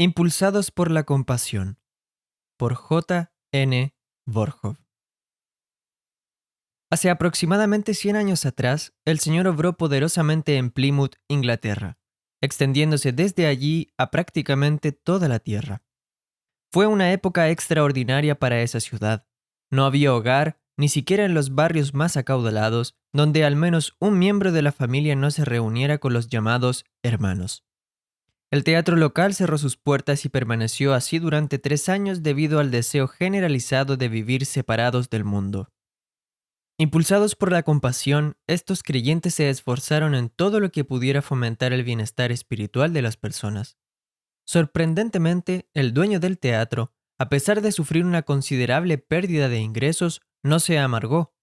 Impulsados por la compasión, por J. N. Borjov. Hace aproximadamente 100 años atrás, el Señor obró poderosamente en Plymouth, Inglaterra, extendiéndose desde allí a prácticamente toda la tierra. Fue una época extraordinaria para esa ciudad. No había hogar, ni siquiera en los barrios más acaudalados, donde al menos un miembro de la familia no se reuniera con los llamados hermanos. El teatro local cerró sus puertas y permaneció así durante 3 años debido al deseo generalizado de vivir separados del mundo. Impulsados por la compasión, estos creyentes se esforzaron en todo lo que pudiera fomentar el bienestar espiritual de las personas. Sorprendentemente, el dueño del teatro, a pesar de sufrir una considerable pérdida de ingresos, no se amargó.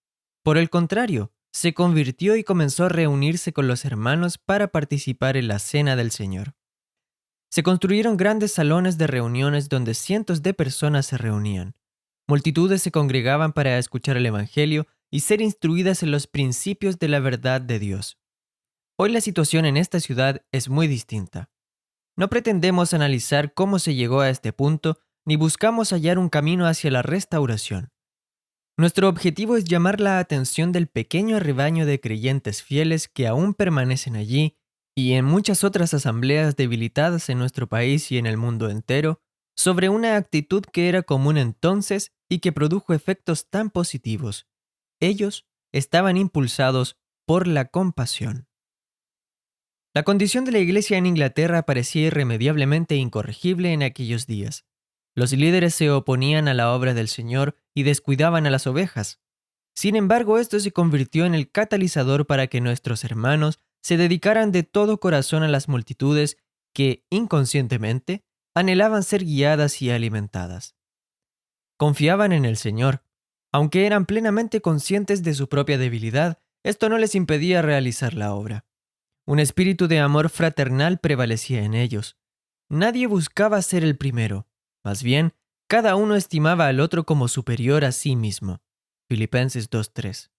Por el contrario, se convirtió y comenzó a reunirse con los hermanos para participar en la cena del Señor. Se construyeron grandes salones de reuniones donde cientos de personas se reunían. Multitudes se congregaban para escuchar el Evangelio y ser instruidas en los principios de la verdad de Dios. Hoy la situación en esta ciudad es muy distinta. No pretendemos analizar cómo se llegó a este punto, ni buscamos hallar un camino hacia la restauración. Nuestro objetivo es llamar la atención del pequeño rebaño de creyentes fieles que aún permanecen allí y en muchas otras asambleas debilitadas en nuestro país y en el mundo entero, sobre una actitud que era común entonces y que produjo efectos tan positivos. Ellos estaban impulsados por la compasión. La condición de la iglesia en Inglaterra parecía irremediablemente incorregible en aquellos días. Los líderes se oponían a la obra del Señor y descuidaban a las ovejas. Sin embargo, esto se convirtió en el catalizador para que nuestros hermanos se dedicaran de todo corazón a las multitudes que, inconscientemente, anhelaban ser guiadas y alimentadas. Confiaban en el Señor. Aunque eran plenamente conscientes de su propia debilidad, esto no les impedía realizar la obra. Un espíritu de amor fraternal prevalecía en ellos. Nadie buscaba ser el primero. Más bien, cada uno estimaba al otro como superior a sí mismo. Filipenses 2:3.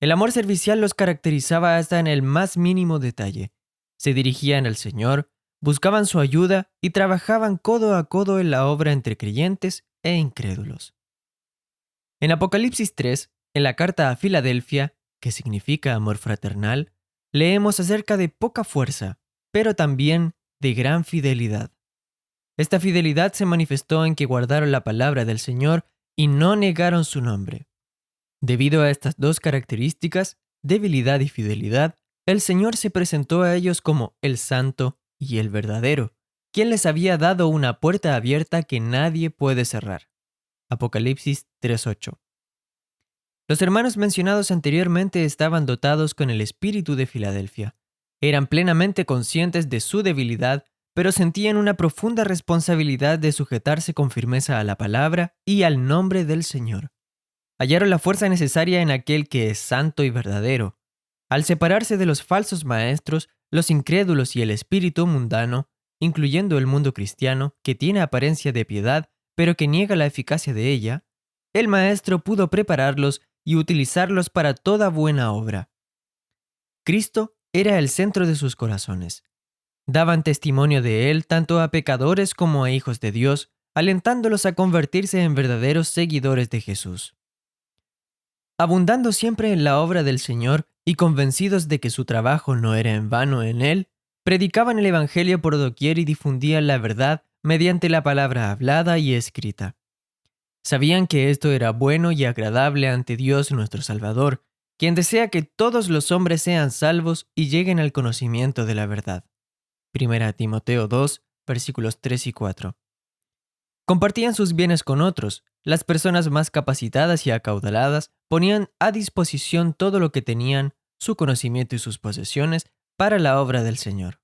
El amor servicial los caracterizaba hasta en el más mínimo detalle. Se dirigían al Señor, buscaban su ayuda y trabajaban codo a codo en la obra entre creyentes e incrédulos. En Apocalipsis 3, en la carta a Filadelfia, que significa amor fraternal, leemos acerca de poca fuerza, pero también de gran fidelidad. Esta fidelidad se manifestó en que guardaron la palabra del Señor y no negaron su nombre. Debido a estas dos características, debilidad y fidelidad, el Señor se presentó a ellos como el Santo y el Verdadero, quien les había dado una puerta abierta que nadie puede cerrar. Apocalipsis 3:8. Los hermanos mencionados anteriormente estaban dotados con el espíritu de Filadelfia. Eran plenamente conscientes de su debilidad, pero sentían una profunda responsabilidad de sujetarse con firmeza a la palabra y al nombre del Señor. Hallaron la fuerza necesaria en aquel que es santo y verdadero. Al separarse de los falsos maestros, los incrédulos y el espíritu mundano, incluyendo el mundo cristiano, que tiene apariencia de piedad, pero que niega la eficacia de ella, el maestro pudo prepararlos y utilizarlos para toda buena obra. Cristo era el centro de sus corazones. Daban testimonio de él tanto a pecadores como a hijos de Dios, alentándolos a convertirse en verdaderos seguidores de Jesús. Abundando siempre en la obra del Señor y convencidos de que su trabajo no era en vano en él, predicaban el Evangelio por doquier y difundían la verdad mediante la palabra hablada y escrita. Sabían que esto era bueno y agradable ante Dios nuestro Salvador, quien desea que todos los hombres sean salvos y lleguen al conocimiento de la verdad. 1 Timoteo 2, versículos 3 y 4. Compartían sus bienes con otros. Las personas más capacitadas y acaudaladas ponían a disposición todo lo que tenían, su conocimiento y sus posesiones, para la obra del Señor.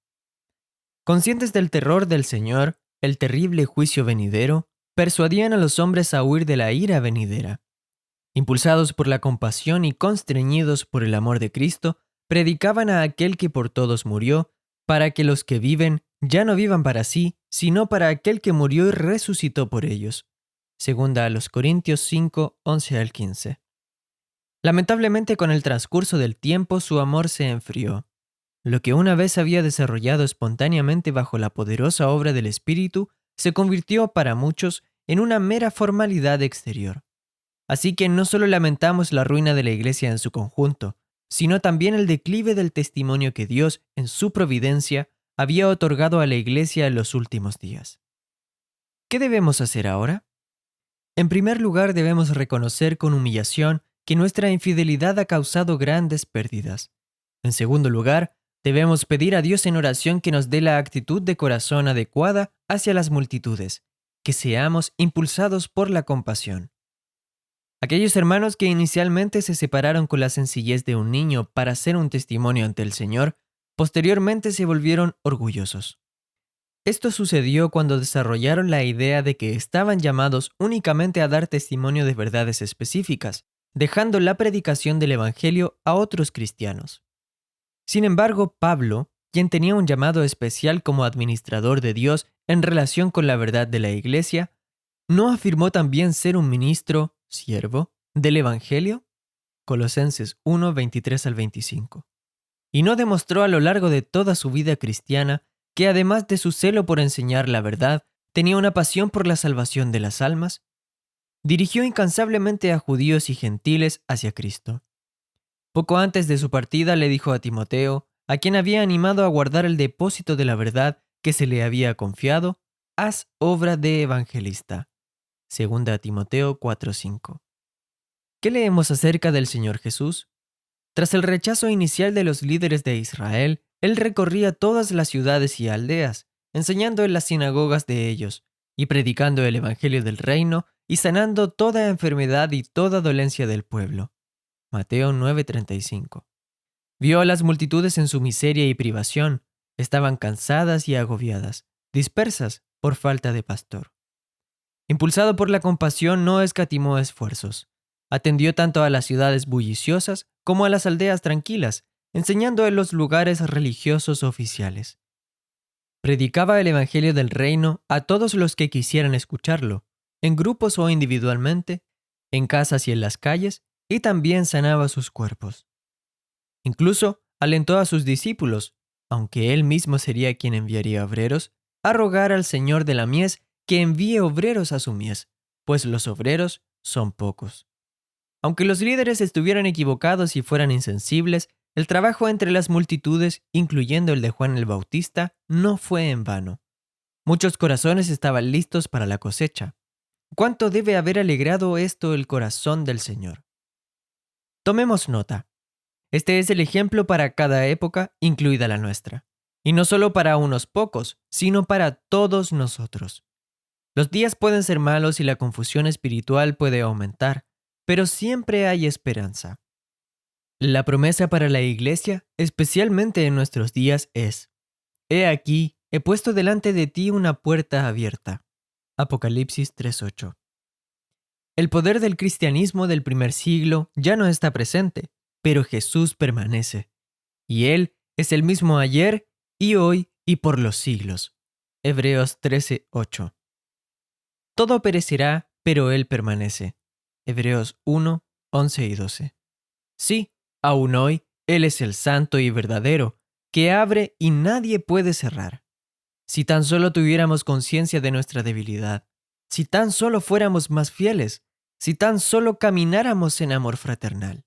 Conscientes del terror del Señor, el terrible juicio venidero, persuadían a los hombres a huir de la ira venidera. Impulsados por la compasión y constreñidos por el amor de Cristo, predicaban a aquel que por todos murió, para que los que viven ya no vivan para sí, sino para aquel que murió y resucitó por ellos. Segunda a los Corintios 5, 11 al 15. Lamentablemente, con el transcurso del tiempo, su amor se enfrió. Lo que una vez había desarrollado espontáneamente bajo la poderosa obra del Espíritu se convirtió para muchos en una mera formalidad exterior. Así que no solo lamentamos la ruina de la iglesia en su conjunto, sino también el declive del testimonio que Dios, en su providencia, había otorgado a la iglesia en los últimos días. ¿Qué debemos hacer ahora? En primer lugar, debemos reconocer con humillación que nuestra infidelidad ha causado grandes pérdidas. En segundo lugar, debemos pedir a Dios en oración que nos dé la actitud de corazón adecuada hacia las multitudes, que seamos impulsados por la compasión. Aquellos hermanos que inicialmente se separaron con la sencillez de un niño para ser un testimonio ante el Señor, posteriormente se volvieron orgullosos. Esto sucedió cuando desarrollaron la idea de que estaban llamados únicamente a dar testimonio de verdades específicas, dejando la predicación del Evangelio a otros cristianos. Sin embargo, Pablo, quien tenía un llamado especial como administrador de Dios en relación con la verdad de la Iglesia, ¿no afirmó también ser un ministro, siervo, del Evangelio? Colosenses 1, 23 al 25. Y no demostró a lo largo de toda su vida cristiana que además de su celo por enseñar la verdad, tenía una pasión por la salvación de las almas. Dirigió incansablemente a judíos y gentiles hacia Cristo. Poco antes de su partida le dijo a Timoteo, a quien había animado a guardar el depósito de la verdad que se le había confiado, haz obra de evangelista. 2 Timoteo 4:5. ¿Qué leemos acerca del Señor Jesús? Tras el rechazo inicial de los líderes de Israel, él recorría todas las ciudades y aldeas, enseñando en las sinagogas de ellos, y predicando el evangelio del reino, y sanando toda enfermedad y toda dolencia del pueblo. Mateo 9:35. Vio a las multitudes en su miseria y privación, estaban cansadas y agobiadas, dispersas por falta de pastor. Impulsado por la compasión, no escatimó esfuerzos. Atendió tanto a las ciudades bulliciosas como a las aldeas tranquilas, enseñando en los lugares religiosos oficiales. Predicaba el evangelio del reino a todos los que quisieran escucharlo, en grupos o individualmente, en casas y en las calles, y también sanaba sus cuerpos. Incluso alentó a sus discípulos, aunque él mismo sería quien enviaría obreros, a rogar al Señor de la mies que envíe obreros a su mies, pues los obreros son pocos. Aunque los líderes estuvieran equivocados y fueran insensibles, el trabajo entre las multitudes, incluyendo el de Juan el Bautista, no fue en vano. Muchos corazones estaban listos para la cosecha. ¿Cuánto debe haber alegrado esto el corazón del Señor? Tomemos nota. Este es el ejemplo para cada época, incluida la nuestra. Y no solo para unos pocos, sino para todos nosotros. Los días pueden ser malos y la confusión espiritual puede aumentar, pero siempre hay esperanza. La promesa para la iglesia, especialmente en nuestros días, es: He aquí, he puesto delante de ti una puerta abierta. Apocalipsis 3:8. El poder del cristianismo del primer siglo ya no está presente, pero Jesús permanece. Y Él es el mismo ayer y hoy y por los siglos. Hebreos 13:8. Todo perecerá, pero Él permanece. Hebreos 1, 11 y 12. Sí, aún hoy, Él es el santo y verdadero, que abre y nadie puede cerrar. Si tan solo tuviéramos conciencia de nuestra debilidad, si tan solo fuéramos más fieles, si tan solo camináramos en amor fraternal.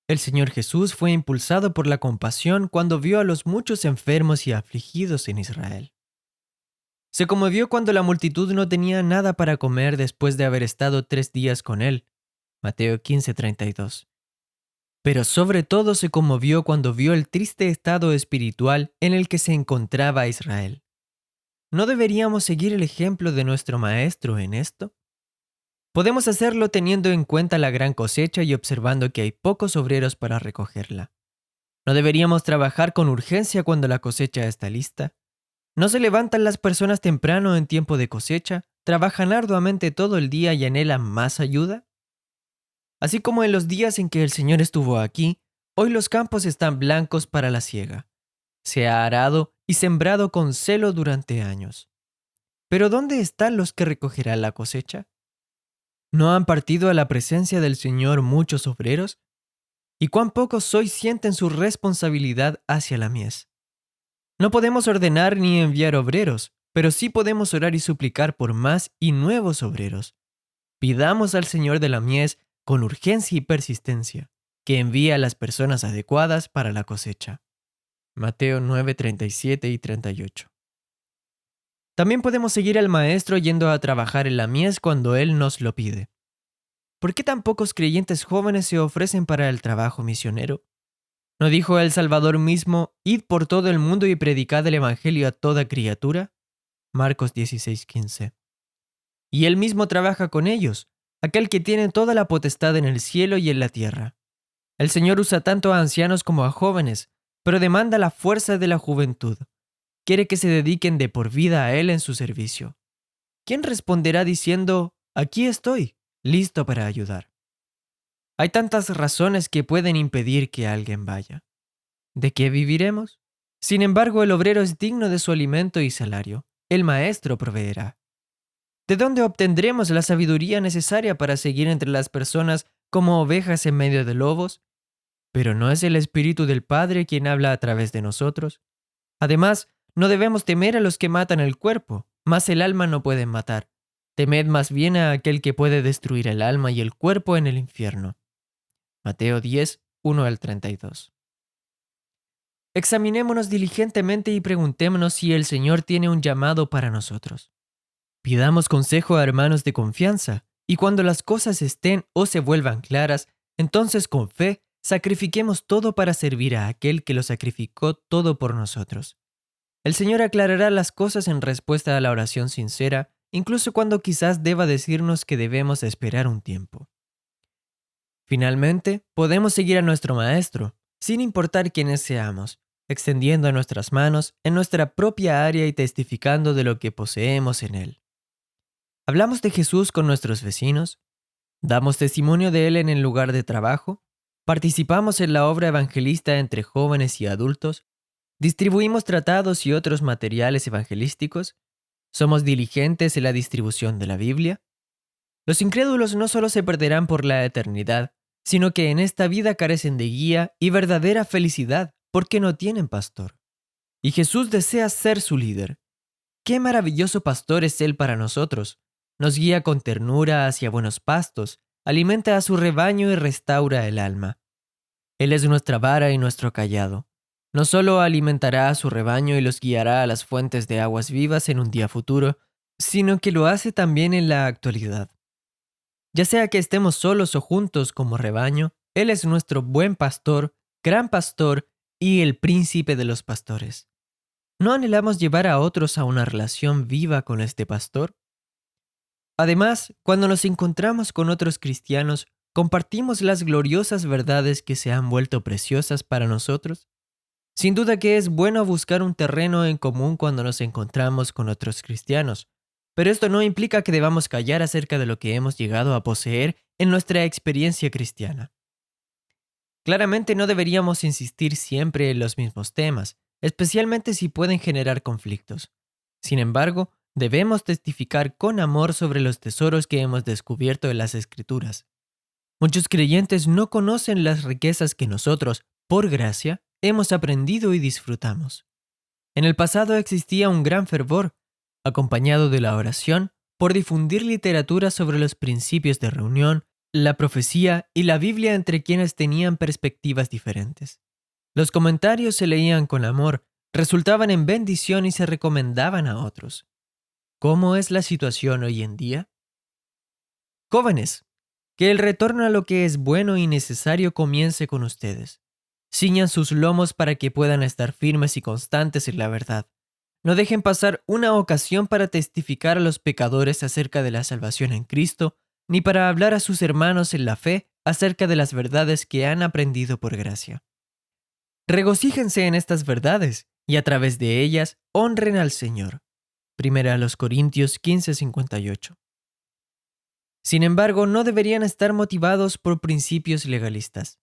El Señor Jesús fue impulsado por la compasión cuando vio a los muchos enfermos y afligidos en Israel. Se conmovió cuando la multitud no tenía nada para comer después de haber estado 3 días con Él. Mateo 15:32. Pero sobre todo se conmovió cuando vio el triste estado espiritual en el que se encontraba Israel. ¿No deberíamos seguir el ejemplo de nuestro Maestro en esto? Podemos hacerlo teniendo en cuenta la gran cosecha y observando que hay pocos obreros para recogerla. ¿No deberíamos trabajar con urgencia cuando la cosecha está lista? ¿No se levantan las personas temprano en tiempo de cosecha, trabajan arduamente todo el día y anhelan más ayuda? Así como en los días en que el Señor estuvo aquí, hoy los campos están blancos para la siega. Se ha arado y sembrado con celo durante años. Pero ¿dónde están los que recogerán la cosecha? ¿No han partido a la presencia del Señor muchos obreros? y cuán pocos hoy sienten su responsabilidad hacia la mies. No podemos ordenar ni enviar obreros, pero sí podemos orar y suplicar por más y nuevos obreros. Pidamos al Señor de la mies con urgencia y persistencia, que envíe a las personas adecuadas para la cosecha. Mateo 9:37 y 38. También podemos seguir al Maestro yendo a trabajar en la mies cuando Él nos lo pide. ¿Por qué tan pocos creyentes jóvenes se ofrecen para el trabajo misionero? ¿No dijo el Salvador mismo, id por todo el mundo y predicad el Evangelio a toda criatura? Marcos 16:15. Y Él mismo trabaja con ellos, aquel que tiene toda la potestad en el cielo y en la tierra. El Señor usa tanto a ancianos como a jóvenes, pero demanda la fuerza de la juventud. Quiere que se dediquen de por vida a Él en su servicio. ¿Quién responderá diciendo, aquí estoy, listo para ayudar? Hay tantas razones que pueden impedir que alguien vaya. ¿De qué viviremos? Sin embargo, el obrero es digno de su alimento y salario. El maestro proveerá. ¿De dónde obtendremos la sabiduría necesaria para seguir entre las personas como ovejas en medio de lobos? Pero ¿no es el Espíritu del Padre quien habla a través de nosotros? Además, no debemos temer a los que matan el cuerpo, mas el alma no pueden matar. Temed más bien a aquel que puede destruir el alma y el cuerpo en el infierno. Mateo 10, 1 al 32. Examinémonos diligentemente y preguntémonos si el Señor tiene un llamado para nosotros. Pidamos consejo a hermanos de confianza, y cuando las cosas estén o se vuelvan claras, entonces con fe sacrifiquemos todo para servir a aquel que lo sacrificó todo por nosotros. El Señor aclarará las cosas en respuesta a la oración sincera, incluso cuando quizás deba decirnos que debemos esperar un tiempo. Finalmente, podemos seguir a nuestro Maestro, sin importar quiénes seamos, extendiendo nuestras manos en nuestra propia área y testificando de lo que poseemos en Él. ¿Hablamos de Jesús con nuestros vecinos? ¿Damos testimonio de Él en el lugar de trabajo? ¿Participamos en la obra evangelista entre jóvenes y adultos? ¿Distribuimos tratados y otros materiales evangelísticos? ¿Somos diligentes en la distribución de la Biblia? Los incrédulos no solo se perderán por la eternidad, sino que en esta vida carecen de guía y verdadera felicidad porque no tienen pastor. Y Jesús desea ser su líder. ¡Qué maravilloso pastor es Él para nosotros! Nos guía con ternura hacia buenos pastos, alimenta a su rebaño y restaura el alma. Él es nuestra vara y nuestro cayado. No solo alimentará a su rebaño y los guiará a las fuentes de aguas vivas en un día futuro, sino que lo hace también en la actualidad. Ya sea que estemos solos o juntos como rebaño, Él es nuestro buen pastor, gran pastor y el príncipe de los pastores. ¿No anhelamos llevar a otros a una relación viva con este pastor? Además, cuando nos encontramos con otros cristianos, ¿compartimos las gloriosas verdades que se han vuelto preciosas para nosotros? Sin duda que es bueno buscar un terreno en común cuando nos encontramos con otros cristianos, pero esto no implica que debamos callar acerca de lo que hemos llegado a poseer en nuestra experiencia cristiana. Claramente no deberíamos insistir siempre en los mismos temas, especialmente si pueden generar conflictos. Sin embargo, debemos testificar con amor sobre los tesoros que hemos descubierto en las Escrituras. Muchos creyentes no conocen las riquezas que nosotros, por gracia, hemos aprendido y disfrutamos. En el pasado existía un gran fervor, acompañado de la oración, por difundir literatura sobre los principios de reunión, la profecía y la Biblia entre quienes tenían perspectivas diferentes. Los comentarios se leían con amor, resultaban en bendición y se recomendaban a otros. ¿Cómo es la situación hoy en día? Jóvenes, que el retorno a lo que es bueno y necesario comience con ustedes. Ciñan sus lomos para que puedan estar firmes y constantes en la verdad. No dejen pasar una ocasión para testificar a los pecadores acerca de la salvación en Cristo, ni para hablar a sus hermanos en la fe acerca de las verdades que han aprendido por gracia. Regocíjense en estas verdades y a través de ellas honren al Señor. 1 Corintios 15:58. Sin embargo, no deberían estar motivados por principios legalistas.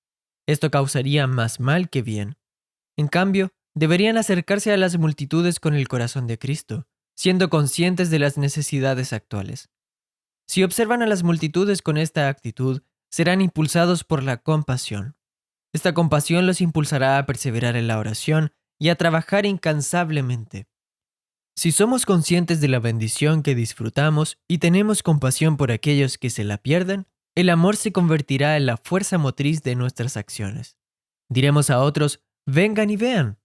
Esto causaría más mal que bien. En cambio, deberían acercarse a las multitudes con el corazón de Cristo, siendo conscientes de las necesidades actuales. Si observan a las multitudes con esta actitud, serán impulsados por la compasión. Esta compasión los impulsará a perseverar en la oración y a trabajar incansablemente. Si somos conscientes de la bendición que disfrutamos y tenemos compasión por aquellos que se la pierden, el amor se convertirá en la fuerza motriz de nuestras acciones. Diremos a otros, vengan y vean.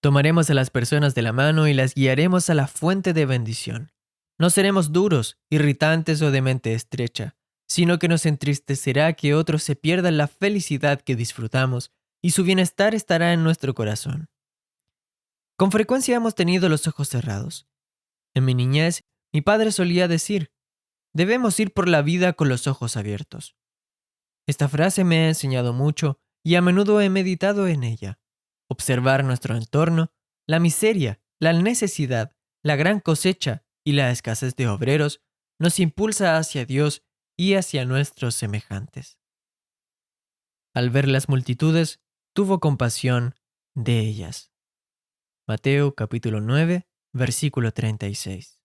Tomaremos a las personas de la mano y las guiaremos a la fuente de bendición. No seremos duros, irritantes o de mente estrecha, sino que nos entristecerá que otros se pierdan la felicidad que disfrutamos y su bienestar estará en nuestro corazón. Con frecuencia hemos tenido los ojos cerrados. En mi niñez, mi padre solía decir, debemos ir por la vida con los ojos abiertos. Esta frase me ha enseñado mucho y a menudo he meditado en ella. Observar nuestro entorno, la miseria, la necesidad, la gran cosecha y la escasez de obreros nos impulsa hacia Dios y hacia nuestros semejantes. Al ver las multitudes, tuvo compasión de ellas. Mateo capítulo 9, versículo 36.